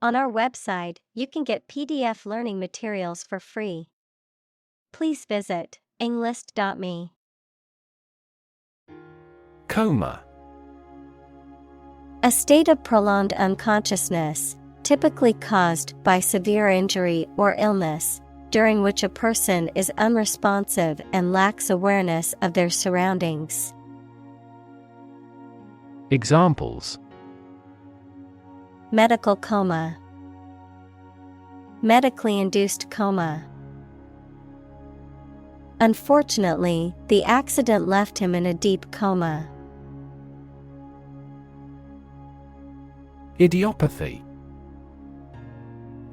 On our website, you can get PDF learning materials for free. Please visit englist.me. Coma. A state of prolonged unconsciousness, typically caused by severe injury or illness, during which a person is unresponsive and lacks awareness of their surroundings. Examples: Medical coma, medically induced coma. Unfortunately, the accident left him in a deep coma. Idiopathy.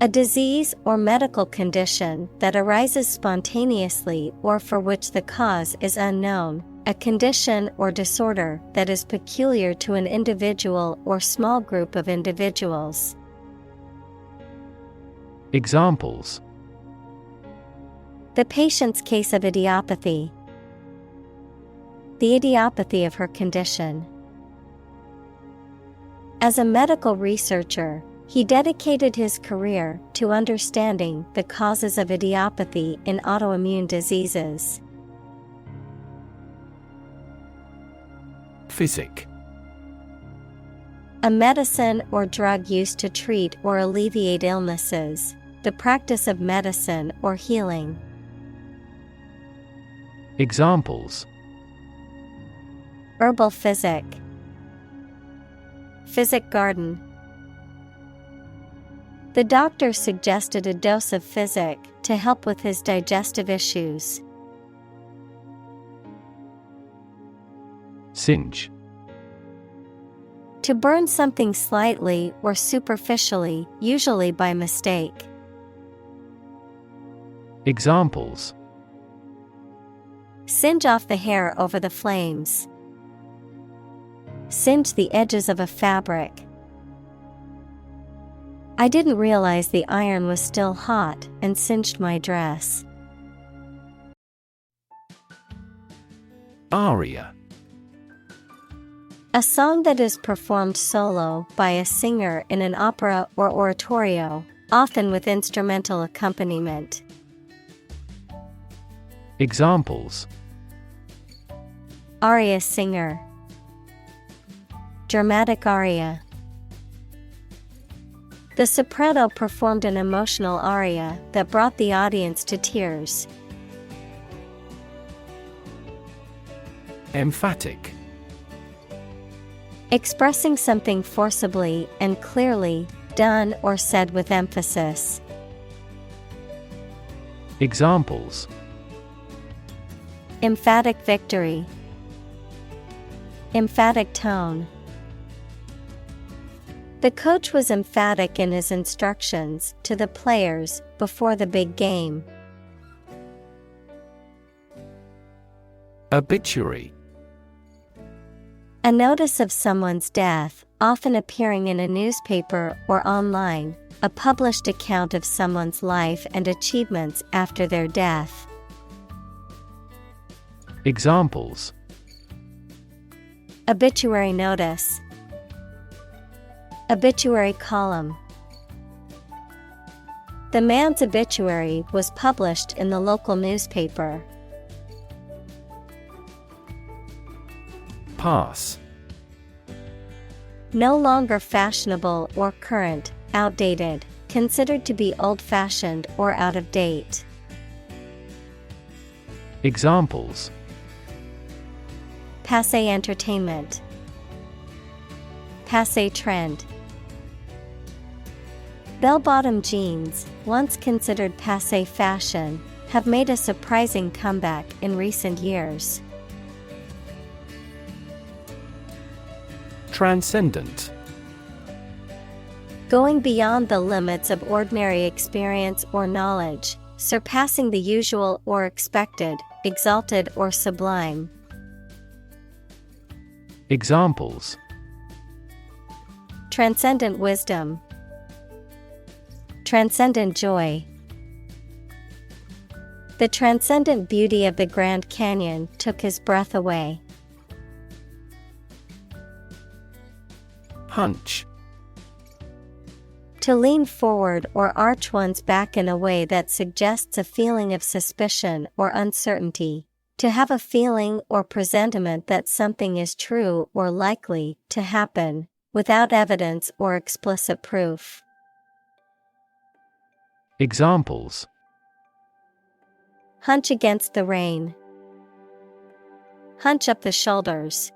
A disease or medical condition that arises spontaneously or for which the cause is unknown, a condition or disorder that is peculiar to an individual or small group of individuals. Examples: The patient's case of idiopathy. The idiopathy of her condition. As a medical researcher, he dedicated his career to understanding the causes of idiopathy in autoimmune diseases. Physic. A medicine or drug used to treat or alleviate illnesses, the practice of medicine or healing. Examples: Herbal physic, physic garden. The doctor suggested a dose of physic to help with his digestive issues. Singe. To burn something slightly or superficially, usually by mistake. Examples: Singe off the hair over the flames. Singe the edges of a fabric. I didn't realize the iron was still hot and singed my dress. Aria. A song that is performed solo by a singer in an opera or oratorio, often with instrumental accompaniment. Examples: Aria singer. Dramatic aria. The soprano performed an emotional aria that brought the audience to tears. Emphatic. Expressing something forcibly and clearly, done or said with emphasis. Examples: Emphatic victory. Emphatic tone. The coach was emphatic in his instructions to the players before the big game. Obituary. A notice of someone's death, often appearing in a newspaper or online, a published account of someone's life and achievements after their death. Examples: Obituary notice. Obituary column. The man's obituary was published in the local newspaper. Pass. No longer fashionable or current, outdated, considered to be old-fashioned or out of date. Examples: Passé entertainment. Passé trend. Bell-bottom jeans, once considered passé fashion, have made a surprising comeback in recent years. Transcendent. Going beyond the limits of ordinary experience or knowledge, surpassing the usual or expected, exalted or sublime. Examples: Transcendent wisdom. Transcendent joy. The transcendent beauty of the Grand Canyon took his breath away. Hunch. To lean forward or arch one's back in a way that suggests a feeling of suspicion or uncertainty. To have a feeling or presentiment that something is true or likely to happen, without evidence or explicit proof. Examples: Hunch against the rain. Hunch up the shoulders.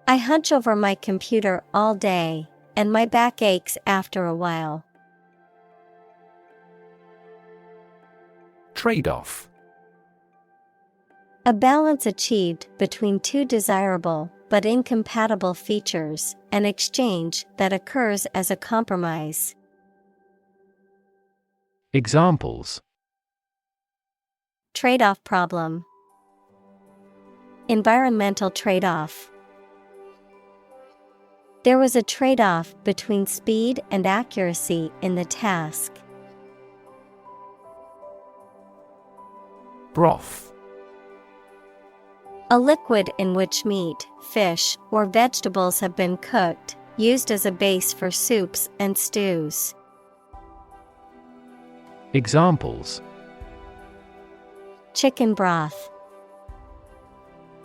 I hunch over my computer all day, and my back aches after a while. Trade-off. A balance achieved between two desirable but incompatible features, an exchange that occurs as a compromise. Examples: Trade-off problem. Environmental trade-off. There was a trade-off between speed and accuracy in the task. Broth. A liquid in which meat, fish, or vegetables have been cooked, used as a base for soups and stews. Examples: Chicken broth.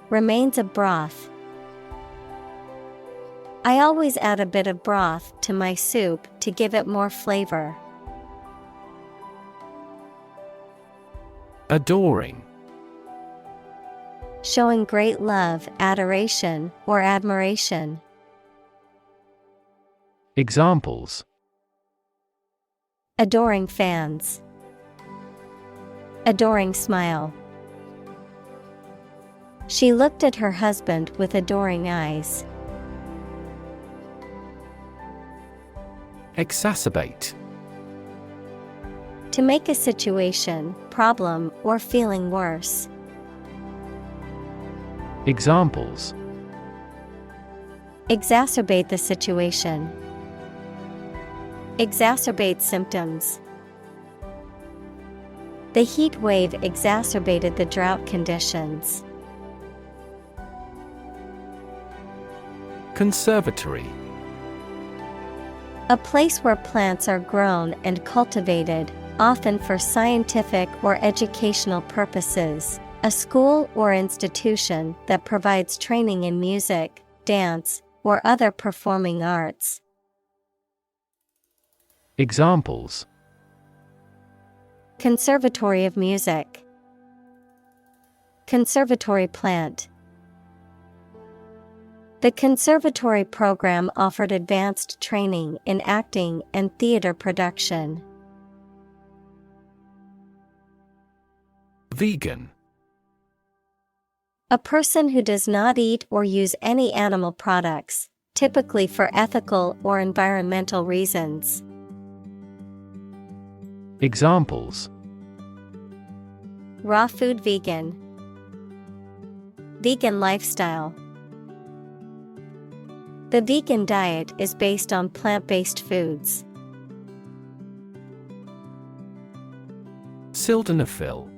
Remains of broth. I always add a bit of broth to my soup to give it more flavor. Adoring. Showing great love, adoration, or admiration. Examples: Adoring fans. Adoring smile. She looked at her husband with adoring eyes. Exacerbate. To make a situation, problem, or feeling worse. Examples: Exacerbate the situation. Exacerbate symptoms. The heat wave exacerbated the drought conditions. Conservatory. A place where plants are grown and cultivated, often for scientific or educational purposes. A school or institution that provides training in music, dance, or other performing arts. Examples: Conservatory of music. Conservatory plant. The conservatory program offered advanced training in acting and theater production. Vegan. A person who does not eat or use any animal products, typically for ethical or environmental reasons. Examples: Raw food vegan. Vegan lifestyle. The vegan diet is based on plant-based foods. Sildenafil.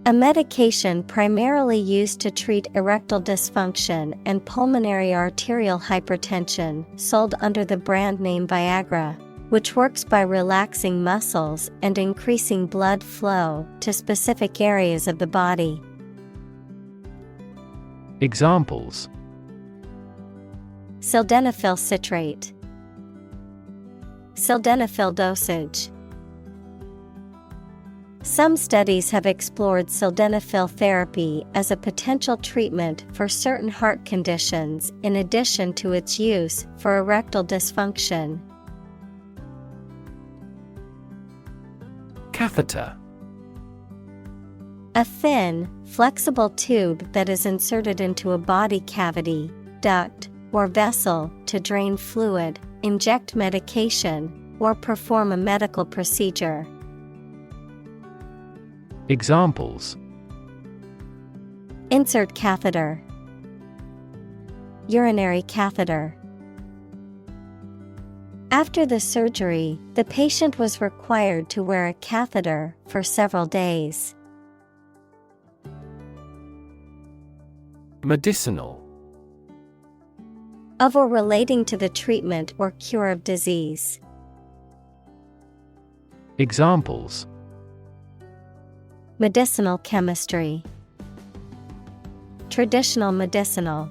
A medication primarily used to treat erectile dysfunction and pulmonary arterial hypertension, sold under the brand name Viagra, which works by relaxing muscles and increasing blood flow to specific areas of the body. Examples: Sildenafil citrate. Sildenafil dosage. Some studies have explored sildenafil therapy as a potential treatment for certain heart conditions in addition to its use for erectile dysfunction. Catheter. A thin, flexible tube that is inserted into a body cavity, duct, or vessel to drain fluid, inject medication, or perform a medical procedure. Examples: Insert catheter. Urinary catheter. After the surgery, the patient was required to wear a catheter for several days. Medicinal. Of or relating to the treatment or cure of disease. Examples: Medicinal chemistry. Traditional medicinal.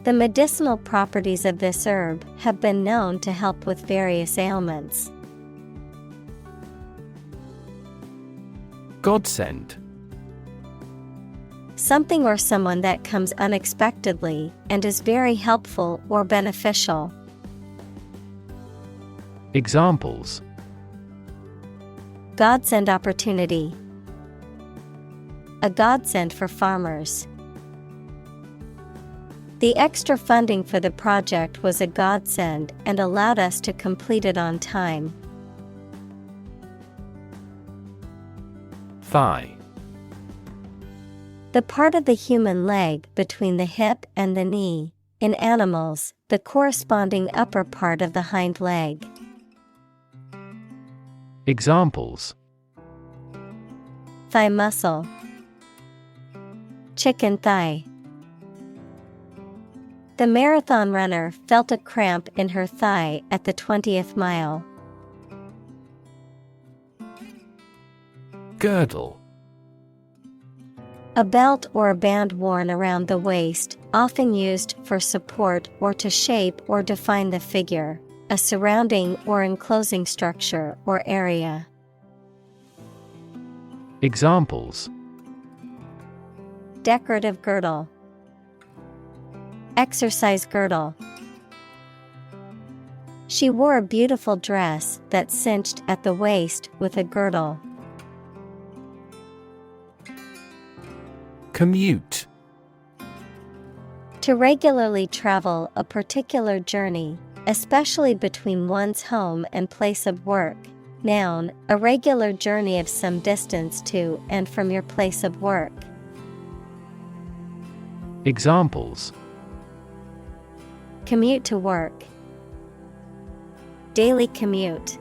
The medicinal properties of this herb have been known to help with various ailments. Godsend. Something or someone that comes unexpectedly and is very helpful or beneficial. Examples: Godsend opportunity. A godsend for farmers. The extra funding for the project was a godsend and allowed us to complete it on time. Thigh. The part of the human leg between the hip and the knee. In animals, the corresponding upper part of the hind leg. Examples: Thigh muscle. Chicken thigh. The marathon runner felt a cramp in her thigh at the 20th mile. Girdle. A belt or a band worn around the waist, often used for support or to shape or define the figure, a surrounding or enclosing structure or area. Examples: Decorative girdle. Exercise girdle. She wore a beautiful dress that cinched at the waist with a girdle. Commute. To regularly travel a particular journey, especially between one's home and place of work. Noun, a regular journey of some distance to and from your place of work. Examples: Commute to work. Daily commute.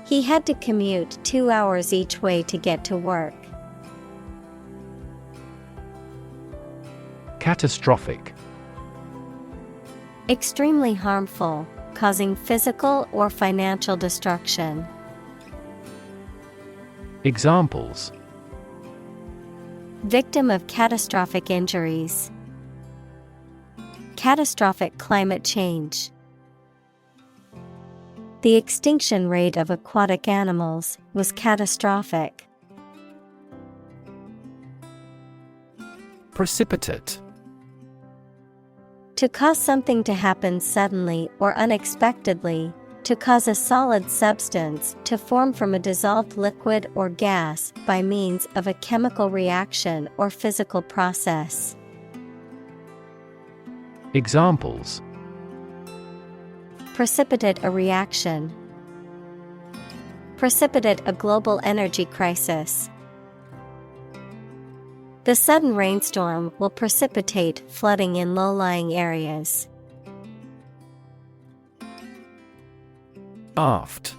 He had to commute 2 hours each way to get to work. Catastrophic. Extremely harmful, causing physical or financial destruction. Examples: Victim of catastrophic injuries. Catastrophic climate change. The extinction rate of aquatic animals was catastrophic. Precipitate. To cause something to happen suddenly or unexpectedly, to cause a solid substance to form from a dissolved liquid or gas by means of a chemical reaction or physical process. Examples: Precipitate a reaction. Precipitate a global energy crisis. The sudden rainstorm will precipitate flooding in low-lying areas. Aft.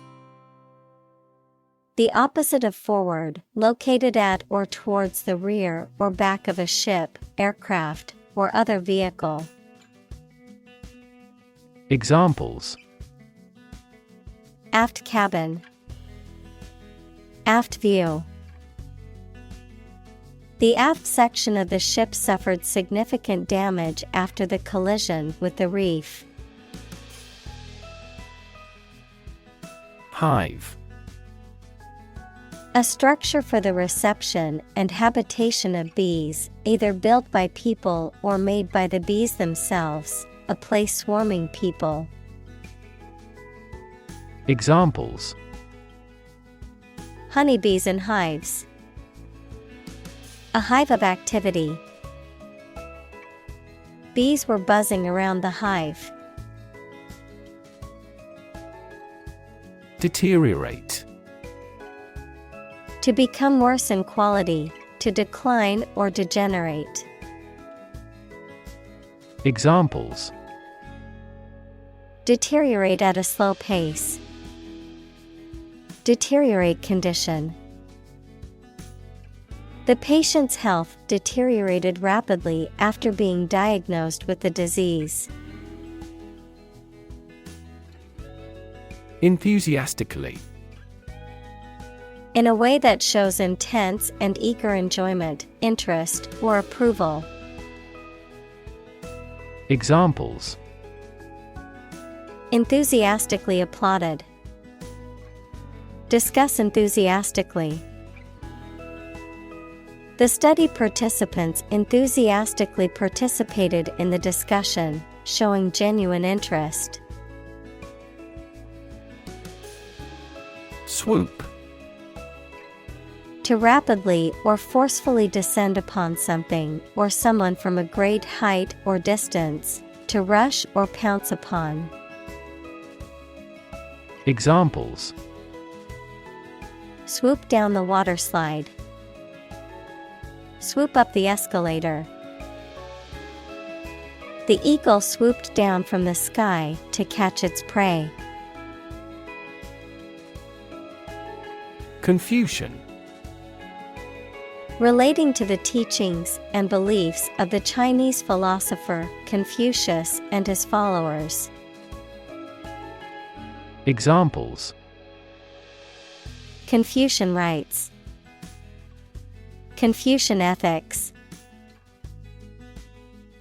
The opposite of forward, located at or towards the rear or back of a ship, aircraft, or other vehicle. Examples: Aft cabin. Aft view. The aft section of the ship suffered significant damage after the collision with the reef. Hive. A structure for the reception and habitation of bees, either built by people or made by the bees themselves, a place swarming people. Examples: Honeybees in hives. A hive of activity. Bees were buzzing around the hive. Deteriorate. To become worse in quality, to decline or degenerate. Examples: Deteriorate at a slow pace. Deteriorate condition. The patient's health deteriorated rapidly after being diagnosed with the disease. Enthusiastically. In a way that shows intense and eager enjoyment, interest, or approval. Examples: enthusiastically applauded. Discuss enthusiastically. The study participants enthusiastically participated in the discussion, showing genuine interest. Swoop. To rapidly or forcefully descend upon something or someone from a great height or distance, to rush or pounce upon. Examples: swoop down the water slide. Swoop up the escalator. The eagle swooped down from the sky to catch its prey. Confucian. Relating to the teachings and beliefs of the Chinese philosopher Confucius and his followers. Examples: Confucian rites. Confucian ethics.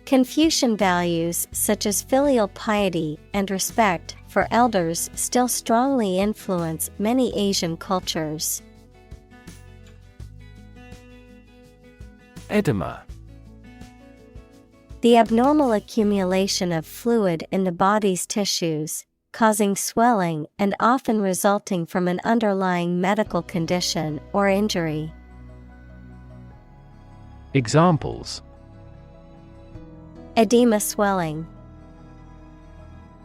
Confucian values such as filial piety and respect for elders still strongly influence many Asian cultures. Edema. The abnormal accumulation of fluid in the body's tissues, causing swelling and often resulting from an underlying medical condition or injury. Examples: edema swelling.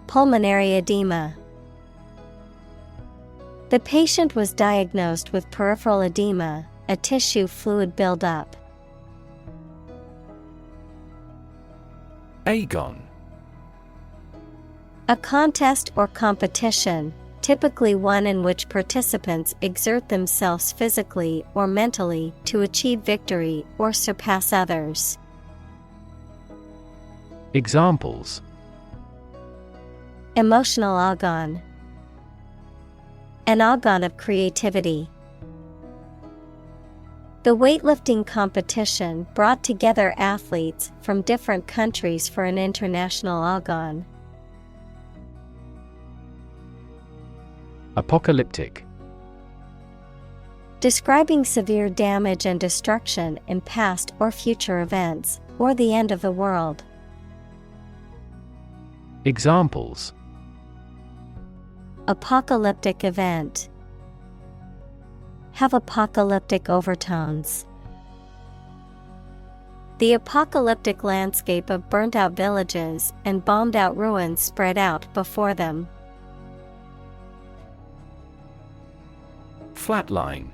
Pulmonary edema. The patient was diagnosed with peripheral edema, a tissue fluid buildup. Agon. A contest or competition, typically one in which participants exert themselves physically or mentally to achieve victory or surpass others. Examples: emotional agon. An agon of creativity. The weightlifting competition brought together athletes from different countries for an international agon. Apocalyptic. Describing severe damage and destruction in past or future events, or the end of the world. Examples: apocalyptic event. Have apocalyptic overtones. The apocalyptic landscape of burnt-out villages and bombed-out ruins spread out before them. Flatline.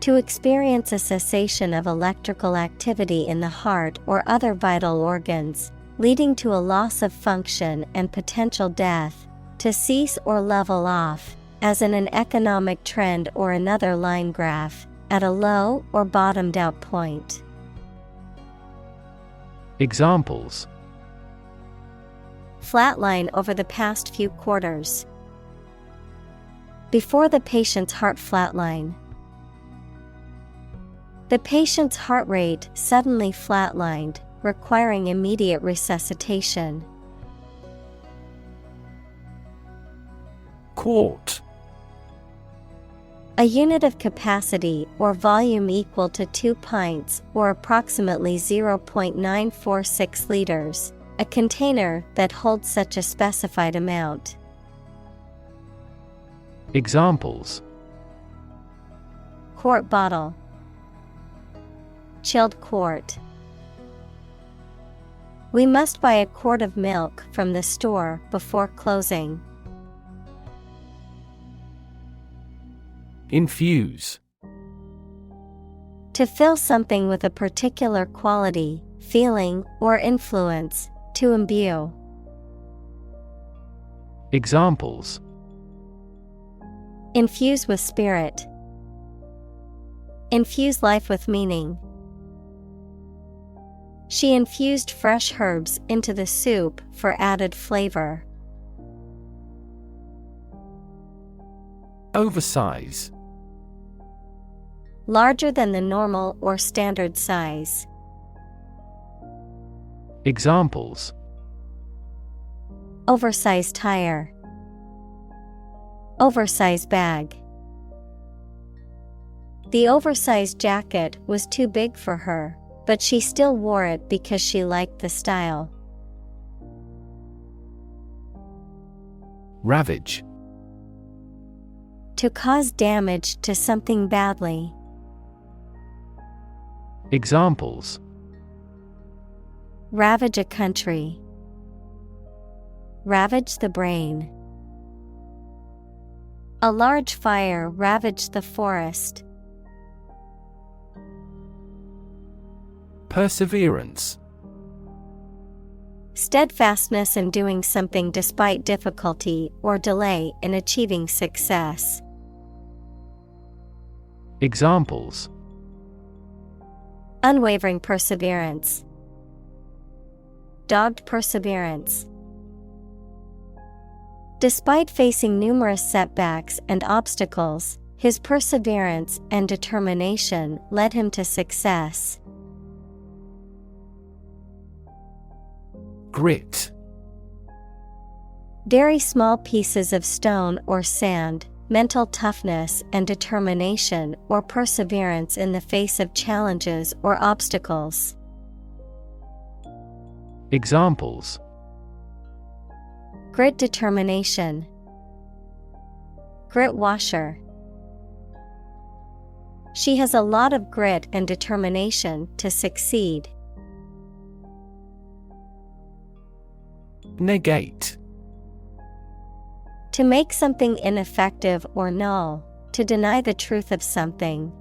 To experience a cessation of electrical activity in the heart or other vital organs, leading to a loss of function and potential death, to cease or level off, as in an economic trend or another line graph, at a low or bottomed out point. Examples: flatline over the past few quarters. Before the patient's heart flatline. The patient's heart rate suddenly flatlined, requiring immediate resuscitation. Quart. A unit of capacity or volume equal to 2 pints or approximately 0.946 liters, a container that holds such a specified amount. Examples: quart bottle. Chilled quart. We must buy a quart of milk from the store before closing. Infuse. To fill something with a particular quality, feeling, or influence, to imbue. Examples: infuse with spirit. Infuse life with meaning. She infused fresh herbs into the soup for added flavor. Oversize. Larger than the normal or standard size. Examples: Oversized tire. Oversized bag. The oversized jacket was too big for her, but she still wore it because she liked the style. Ravage. To cause damage to something badly. Examples: Ravage a country. Ravage the brain. A large fire ravaged the forest. Perseverance. Steadfastness in doing something despite difficulty or delay in achieving success. Examples: Unwavering perseverance. Dogged perseverance. Despite facing numerous setbacks and obstacles, his perseverance and determination led him to success. Grit. Very small pieces of stone or sand, mental toughness and determination or perseverance in the face of challenges or obstacles. Examples: Grit determination. Grit washer. She has a lot of grit and determination to succeed. Negate. To make something ineffective or null, to deny the truth of something.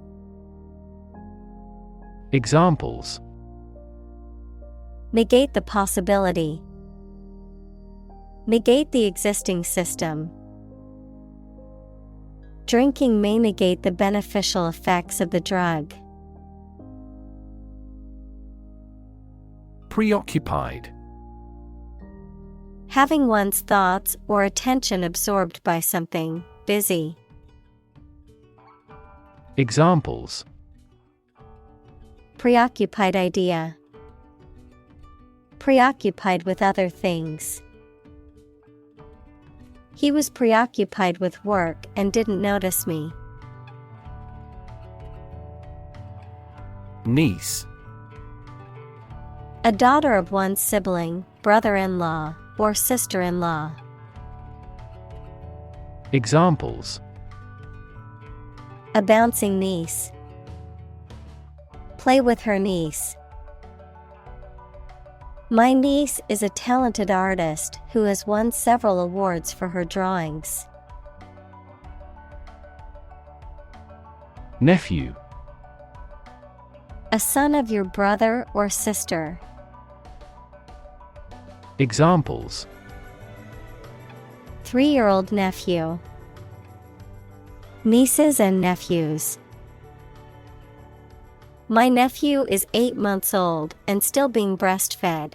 Examples: Negate the possibility. Negate the existing system. Drinking may negate the beneficial effects of the drug. Preoccupied. Having one's thoughts or attention absorbed by something, busy. Examples: Preoccupied idea. Preoccupied with other things. He was preoccupied with work and didn't notice me. Niece. A daughter of one's sibling, brother-in-law, or sister-in-law. Examples: A bouncing niece. Play with her niece. My niece is a talented artist who has won several awards for her drawings. Nephew. A son of your brother or sister. Examples: 3-year-old nephew. Nieces and nephews. My nephew is 8 months old and still being breastfed.